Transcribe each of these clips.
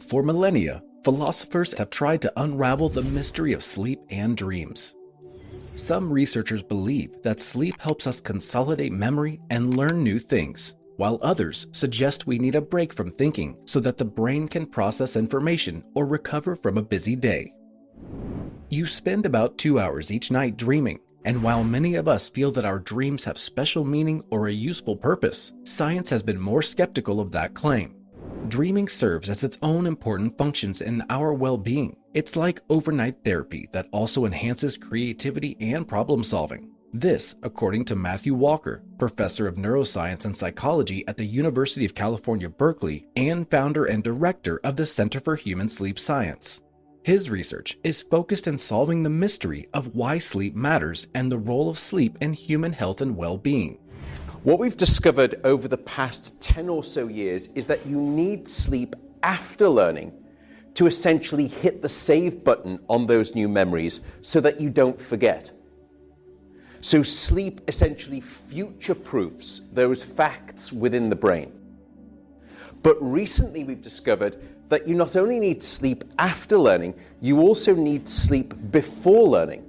For millennia, philosophers have tried to unravel the mystery of sleep and dreams. Some researchers believe that sleep helps us consolidate memory and learn new things, while others suggest we need a break from thinking so that the brain can process information or recover from a busy day. You spend about 2 hours each night dreaming, and while many of us feel that our dreams have special meaning or a useful purpose, science has been more skeptical of that claim. Dreaming serves as its own important functions in our well-being. It's like overnight therapy that also enhances creativity and problem solving. This, according to Matthew Walker, professor of neuroscience and psychology at the University of California, Berkeley, and founder and director of the Center for Human Sleep Science. His research is focused in solving the mystery of why sleep matters and the role of sleep in human health and well-being. What we've discovered over the past 10 or so years is that you need sleep after learning to essentially hit the save button on those new memories so that you don't forget. So sleep essentially future-proofs those facts within the brain. But recently we've discovered that you not only need sleep after learning, you also need sleep before learning.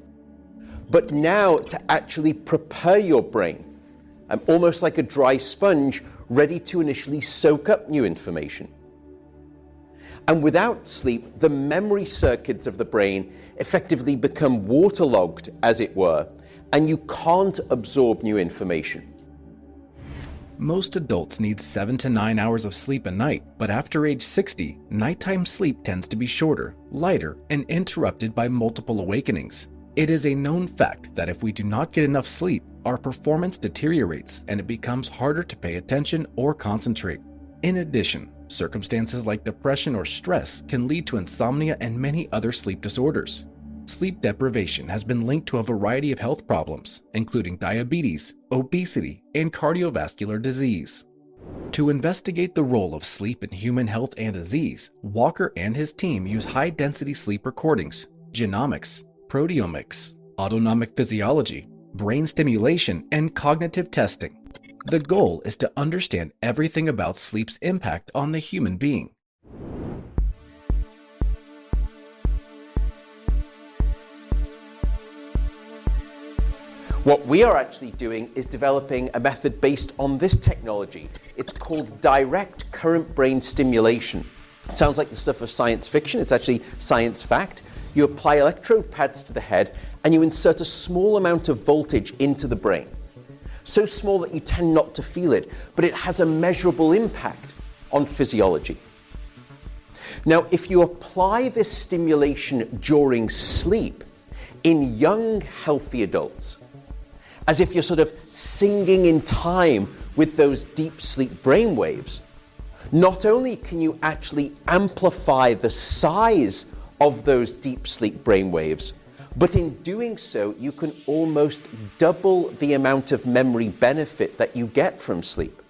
But now to actually prepare your brain, almost like a dry sponge, ready to initially soak up new information. And without sleep, the memory circuits of the brain effectively become waterlogged, as it were, and you can't absorb new information. Most adults need 7 to 9 hours of sleep a night, but after age 60, nighttime sleep tends to be shorter, lighter, and interrupted by multiple awakenings. It is a known fact that if we do not get enough sleep, our performance deteriorates and it becomes harder to pay attention or concentrate. In addition, circumstances like depression or stress can lead to insomnia and many other sleep disorders. Sleep deprivation has been linked to a variety of health problems, including diabetes, obesity, and cardiovascular disease. To investigate the role of sleep in human health and disease, Walker and his team use high-density sleep recordings, genomics, proteomics, autonomic physiology, brain stimulation, and cognitive testing. The goal is to understand everything about sleep's impact on the human being. What we are actually doing is developing a method based on this technology. It's called direct current brain stimulation. It sounds like the stuff of science fiction. It's actually science fact. You apply electrode pads to the head and you insert a small amount of voltage into the brain. So small that you tend not to feel it, but it has a measurable impact on physiology. Now, if you apply this stimulation during sleep in young, healthy adults, as if you're sort of singing in time with those deep sleep brainwaves, not only can you actually amplify the size of those deep sleep brainwaves, but in doing so, you can almost double the amount of memory benefit that you get from sleep.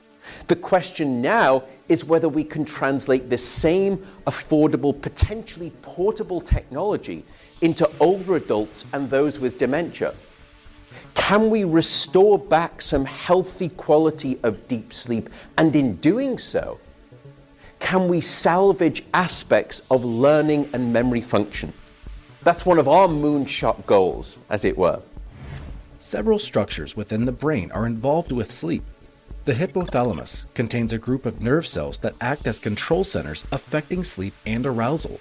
The question now is whether we can translate this same affordable, potentially portable technology into older adults and those with dementia. Can we restore back some healthy quality of deep sleep? And in doing so, can we salvage aspects of learning and memory function? That's one of our moonshot goals, as it were. Several structures within the brain are involved with sleep. The hypothalamus contains a group of nerve cells that act as control centers affecting sleep and arousal.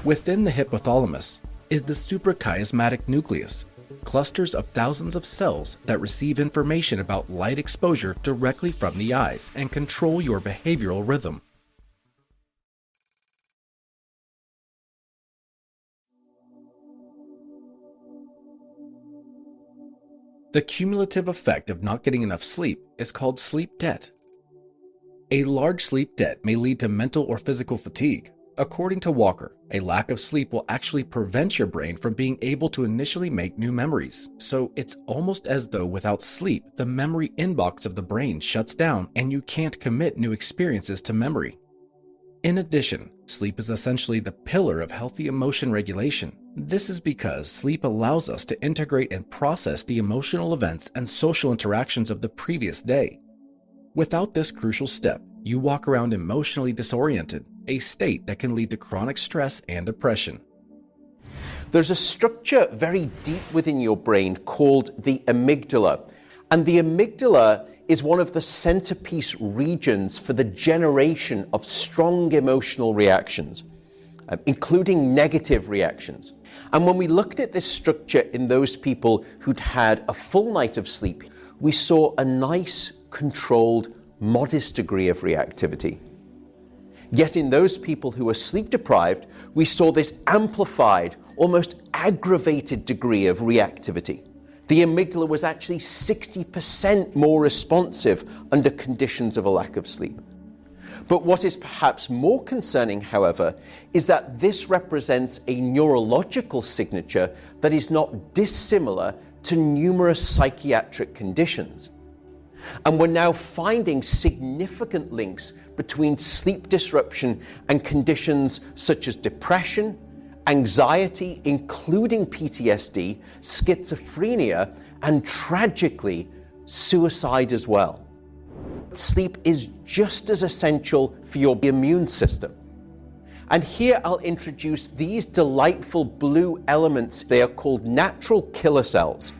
Within the hypothalamus is the suprachiasmatic nucleus, clusters of thousands of cells that receive information about light exposure directly from the eyes and control your behavioral rhythm. The cumulative effect of not getting enough sleep is called sleep debt. A large sleep debt may lead to mental or physical fatigue. According to Walker, a lack of sleep will actually prevent your brain from being able to initially make new memories. So it's almost as though without sleep, the memory inbox of the brain shuts down and you can't commit new experiences to memory. In addition, sleep is essentially the pillar of healthy emotion regulation. This is because sleep allows us to integrate and process the emotional events and social interactions of the previous day. Without this crucial step, you walk around emotionally disoriented, a state that can lead to chronic stress and depression. There's a structure very deep within your brain called the amygdala. And the amygdala is one of the centerpiece regions for the generation of strong emotional reactions, including negative reactions. And when we looked at this structure in those people who'd had a full night of sleep, we saw a nice, controlled, modest degree of reactivity. Yet in those people who were sleep deprived, we saw this amplified, almost aggravated degree of reactivity. The amygdala was actually 60% more responsive under conditions of a lack of sleep. But what is perhaps more concerning, however, is that this represents a neurological signature that is not dissimilar to numerous psychiatric conditions. And we're now finding significant links between sleep disruption and conditions such as depression, anxiety, including PTSD, schizophrenia, and tragically, suicide as well. Sleep is just as essential for your immune system. And here I'll introduce these delightful blue elements. They are called natural killer cells.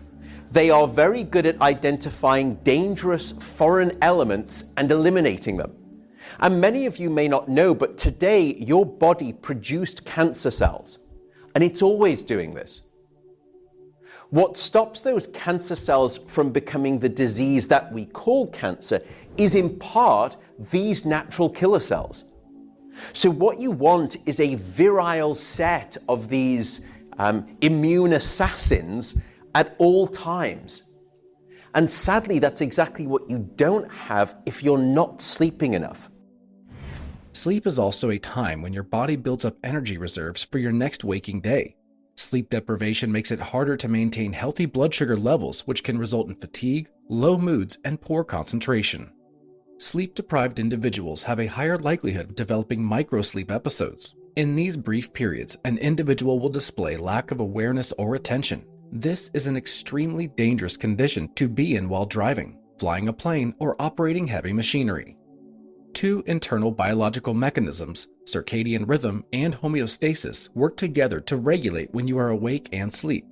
They are very good at identifying dangerous foreign elements and eliminating them. And many of you may not know, but today your body produced cancer cells, and it's always doing this. What stops those cancer cells from becoming the disease that we call cancer is in part these natural killer cells. So what you want is a virile set of these immune assassins at all times. And sadly, that's exactly what you don't have if you're not sleeping enough. Sleep is also a time when your body builds up energy reserves for your next waking day. Sleep deprivation makes it harder to maintain healthy blood sugar levels, which can result in fatigue, low moods, and poor concentration. Sleep-deprived individuals have a higher likelihood of developing microsleep episodes. In these brief periods, an individual will display lack of awareness or attention. This is an extremely dangerous condition to be in while driving, flying a plane, or operating heavy machinery. Two internal biological mechanisms, circadian rhythm and homeostasis, work together to regulate when you are awake and sleep.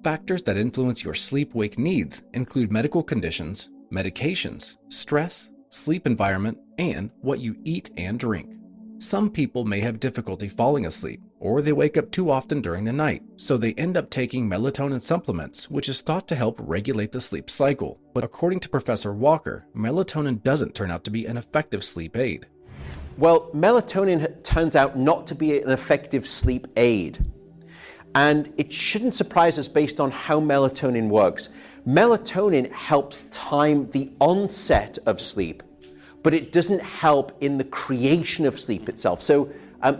Factors that influence your sleep-wake needs include medical conditions, medications, stress, sleep environment, and what you eat and drink. Some people may have difficulty falling asleep, or they wake up too often during the night, so they end up taking melatonin supplements, which is thought to help regulate the sleep cycle. But according to Professor Walker, melatonin doesn't turn out to be an effective sleep aid. Well, melatonin turns out not to be an effective sleep aid. And it shouldn't surprise us based on how melatonin works. Melatonin helps time the onset of sleep, but it doesn't help in the creation of sleep itself. So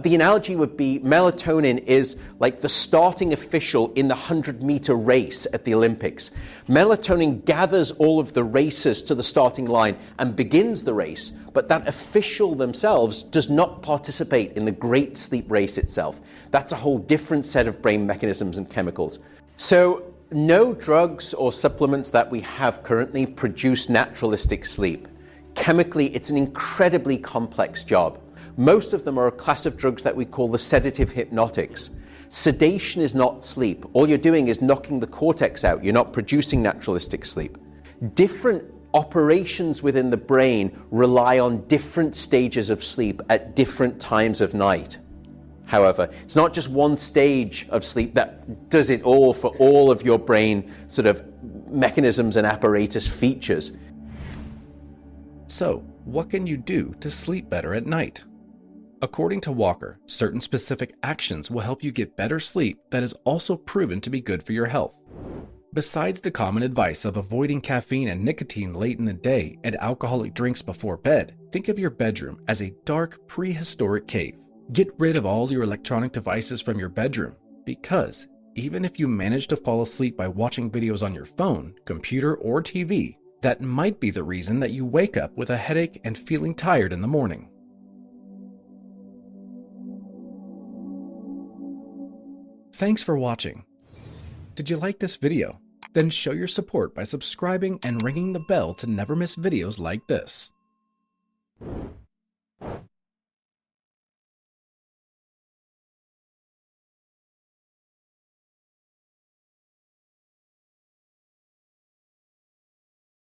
the analogy would be melatonin is like the starting official in the 100-meter race at the Olympics. Melatonin gathers all of the racers to the starting line and begins the race, but that official themselves does not participate in the great sleep race itself. That's a whole different set of brain mechanisms and chemicals. So no drugs or supplements that we have currently produce naturalistic sleep. Chemically, it's an incredibly complex job. Most of them are a class of drugs that we call the sedative hypnotics. Sedation is not sleep. All you're doing is knocking the cortex out. You're not producing naturalistic sleep. Different operations within the brain rely on different stages of sleep at different times of night. However, it's not just one stage of sleep that does it all for all of your brain sort of mechanisms and apparatus features. So, what can you do to sleep better at night? According to Walker, certain specific actions will help you get better sleep that is also proven to be good for your health. Besides the common advice of avoiding caffeine and nicotine late in the day and alcoholic drinks before bed, think of your bedroom as a dark, prehistoric cave. Get rid of all your electronic devices from your bedroom, because even if you manage to fall asleep by watching videos on your phone, computer, or TV, that might be the reason that you wake up with a headache and feeling tired in the morning. Thanks for watching. Did you like this video? Then show your support by subscribing and ringing the bell to never miss videos like this.